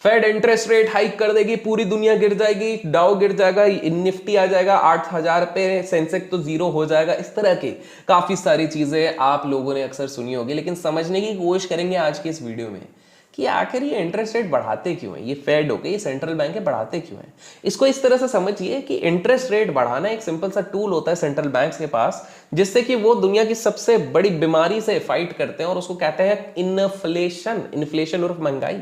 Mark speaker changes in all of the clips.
Speaker 1: Fade interest rate hike कर देगी, पूरी दुनिया गिर जाएगी, डाउ गिर जाएगा, निफ्टी आ जाएगा 8,000 पे, सेंसेक्स तो जीरो हो जाएगा। इस तरह के काफी सारी चीजें आप लोगों ने अक्सर सुनी होगी, लेकिन समझने की कोशिश करेंगे आज के इस वीडियो में कि आखिर ये इंटरेस्ट रेट बढ़ाते क्यों है, ये फेड हो गए, ये सेंट्रल बैंक है, बढ़ाते क्यों है। इसको इस तरह से समझिए कि इंटरेस्ट रेट बढ़ाना एक सिंपल सा टूल होता है सेंट्रल बैंक्स के पास, जिससे कि वो दुनिया की सबसे बड़ी बीमारी से फाइट करते हैं, और उसको कहते हैं इन्फ्लेशन। इन्फ्लेशन उर्फ महंगाई।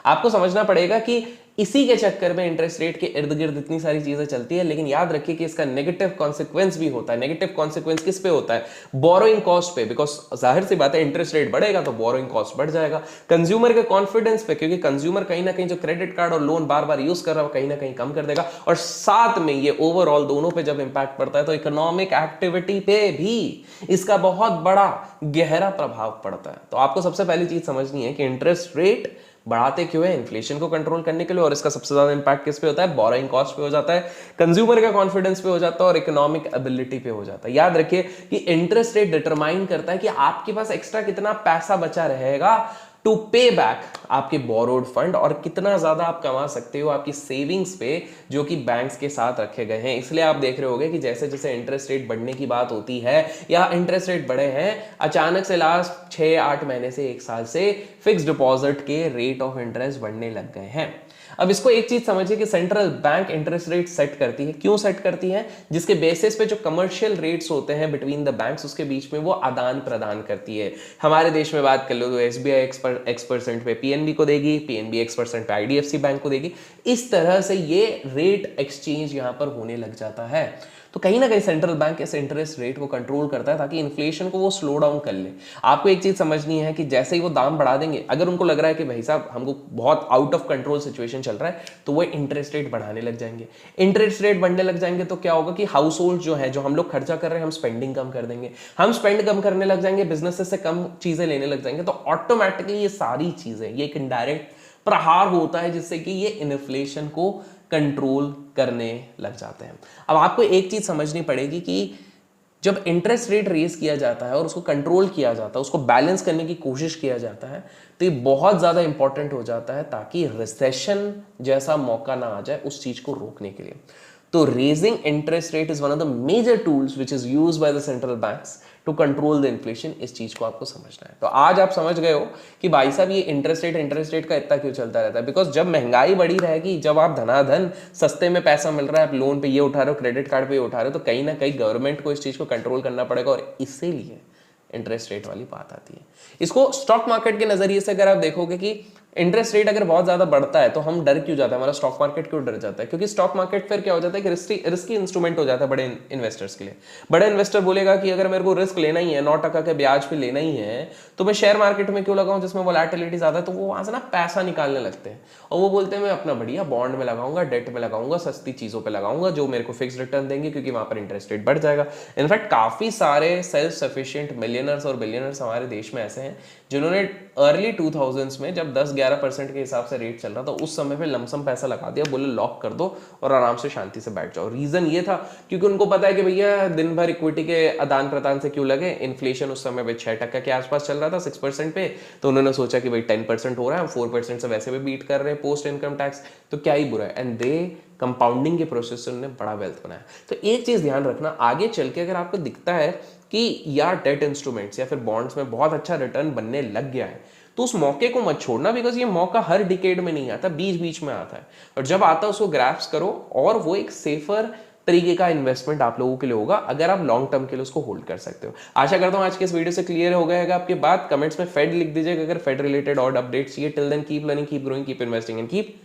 Speaker 1: आपको समझना पड़ेगा कि इसी के चक्कर में इंटरेस्ट रेट के इर्द गिर्द इतनी सारी चीजें चलती है, लेकिन याद रखिए कि इसका नेगेटिव कॉन्सिक्वेंस भी होता है। नेगेटिव कॉन्सिक्वेंस किस पे होता है? बोरोइंग कॉस्ट पे, बिकॉज जाहिर सी बात है इंटरेस्ट रेट बढ़ेगा तो बोरोइंग कॉस्ट बढ़ जाएगा। कंज्यूमर के कॉन्फिडेंस पे, क्योंकि कंज्यूमर कहीं ना कहीं जो क्रेडिट कार्ड और लोन बार बार यूज कर रहा है कहीं ना कहीं कम कर देगा, और साथ में ये ओवरऑल दोनों पे जब इंपैक्ट पड़ता है तो इकोनॉमिक एक्टिविटी पे भी इसका बहुत बड़ा गहरा प्रभाव पड़ता है। तो आपको सबसे पहली चीज समझनी है कि इंटरेस्ट रेट बढ़ाते क्यों है? इन्फ्लेशन को कंट्रोल करने के लिए, और इसका सबसे ज्यादा इंपैक्ट किस पे होता है? बोरोइंग कॉस्ट पे हो जाता है, कंज्यूमर का कॉन्फिडेंस पे हो जाता है, और इकोनॉमिक एबिलिटी पे हो जाता है। याद रखिए कि इंटरेस्ट रेट डिटरमाइन करता है कि आपके पास एक्स्ट्रा कितना पैसा बचा रहेगा टू पे बैक आपके बोरोड फंड, और कितना ज्यादा आप कमा सकते हो आपकी सेविंग्स पे जो कि बैंक्स के साथ रखे गए हैं। इसलिए आप देख रहे होंगे कि जैसे जैसे इंटरेस्ट रेट बढ़ने की बात होती है या इंटरेस्ट रेट बढ़े हैं, अचानक से लास्ट 6-8 महीने से 1 साल से फिक्स डिपॉजिट के रेट ऑफ इंटरेस्ट बढ़ने लग गए हैं। अब इसको एक चीज समझिए कि central bank interest rate set करती है। क्यों सेट करती है? जिसके बेसिस पे जो कमर्शियल रेट्स होते हैं बिटवीन द बैंक्स, उसके बीच में वो आदान प्रदान करती है। हमारे देश में बात कर लो तो एसबीआई X% पे पीएनबी को देगी, पीएनबी X% पे आईडीएफसी बैंक को देगी। इस तरह से ये रेट एक्सचेंज यहां पर होने लग जाता है। तो कहीं ना कहीं सेंट्रल बैंक इस इंटरेस्ट रेट को कंट्रोल करता है ताकि इन्फ्लेशन को वो स्लो डाउन कर ले। आपको एक चीज समझनी है कि जैसे ही वो दाम बढ़ा देंगे, अगर उनको लग रहा है कि भाई साहब हमको बहुत आउट ऑफ कंट्रोल सिचुएशन चल रहा है, तो वो इंटरेस्ट रेट बढ़ाने लग जाएंगे। इंटरेस्ट रेट बढ़ने लग जाएंगे तो क्या होगा कि हाउस होल्ड जो है, जो हम लोग खर्चा कर रहे हैं, हम स्पेंडिंग कम कर देंगे। हम स्पेंड कम करने लग जाएंगे, बिजनेसेस से कम चीजें लेने लग जाएंगे, तो ऑटोमेटिकली ये सारी चीजें, ये एक इनडायरेक्ट प्रहार होता है जिससे कि ये इन्फ्लेशन को कंट्रोल करने लग जाते हैं। अब आपको एक चीज समझनी पड़ेगी कि जब इंटरेस्ट रेट रेज किया जाता है और उसको कंट्रोल किया जाता है, उसको बैलेंस करने की कोशिश किया जाता है, तो ये बहुत ज्यादा इंपॉर्टेंट हो जाता है ताकि रिसेशन जैसा मौका ना आ जाए उस चीज को रोकने के लिए। तो raising interest rate is one of the major tools which is use by the central banks to control the inflation. इस चीज को आपको समझना है। तो आज आप समझ गए हो कि भाई साहब ये इंटरेस्ट रेट का इतना क्यों चलता रहता है। बिकॉज जब महंगाई बढ़ी रहेगी, जब आप धनाधन सस्ते में पैसा मिल रहा है, आप लोन पे ये उठा रहे हो, क्रेडिट कार्ड पे ये उठा रहे हो, तो कहीं ना कहीं गवर्नमेंट को इस चीज को कंट्रोल करना पड़ेगा, और इसीलिए इंटरेस्ट रेट वाली बात आती है। इसको स्टॉक मार्केट के नजरिए से अगर आप देखोगे कि इंटरेस्ट रेट अगर बहुत ज्यादा बढ़ता है तो हम डर क्यों जाता है, हमारा स्टॉक मार्केट क्यों डर जाता है? क्योंकि स्टॉक मार्केट फिर क्या हो जाता है कि रिस्की इंस्ट्रूमेंट हो जाता है बड़े इन्वेस्टर्स के लिए। बड़े इन्वेस्टर बोलेगा कि अगर मेरे को रिस्क लेना ही है, 9% के ब्याज पे लेना ही है, तो मैं शेयर मार्केट में क्यों लगाऊं जिसमें वोलेटिलिटी ज्यादा है। तो वो वहां से ना पैसा निकालने लगते हैं और वो बोलते हैं मैं अपना बढ़िया बॉन्ड में लगाऊंगा, डेट में लगाऊंगा, सस्ती चीजों पर लगाऊंगा जो मेरे को फिक्स रिटर्न देंगे, क्योंकि वहां पर इंटरेस्ट रेट बढ़ जाएगा। इनफैक्ट काफी सारे सेल्फ सफिशिएंट मिलियनर्स और बिलियनर्स हमारे देश में ऐसे हैं जिन्होंने अर्ली 2000s में जब 10-11% के हिसाब से रेट चल रहा था, उस समय पे लमसम पैसा लगा दिया, बोले लॉक कर दो और आराम से शांति से बैठ जाओ। रीजन ये था क्योंकि उनको पता है कि भैया दिन भर इक्विटी के आदान प्रदान से क्यों लगे। इन्फ्लेशन उस समय पे 6% के आसपास चल रहा था, 6% पे, तो उन्होंने सोचा कि भाई 10% हो रहा है, हम 4% से वैसे भी बीट कर रहे हैं पोस्ट इनकम टैक्स, तो क्या ही बुरा है। एंड दे कंपाउंडिंग के प्रोसेस से उन्होंने बड़ा वेल्थ बनाया। तो एक चीज ध्यान रखना, आगे चल के अगर आपको दिखता है कि यार डेट इंस्ट्रूमेंट्स या फिर बॉन्ड्स में बहुत अच्छा रिटर्न बनने लग गया है, तो उस मौके को मत छोड़ना। बिकॉज ये मौका हर डिकेड में नहीं आता, बीच बीच में आता है, और जब आता है उसको ग्रैप्स करो, और वो एक सेफर तरीके का इन्वेस्टमेंट आप लोगों के लिए होगा अगर आप लॉन्ग टर्म के लिए उसको होल्ड कर सकते हो। आशा करता हूं आज के इस वीडियो से क्लियर हो गया आपके बात। कमेंट्स में फेड लिख दीजिएगा अगर फेड रिलेटेड और अपडेट्स चाहिए। Till then keep learning, keep growing, keep investing and keep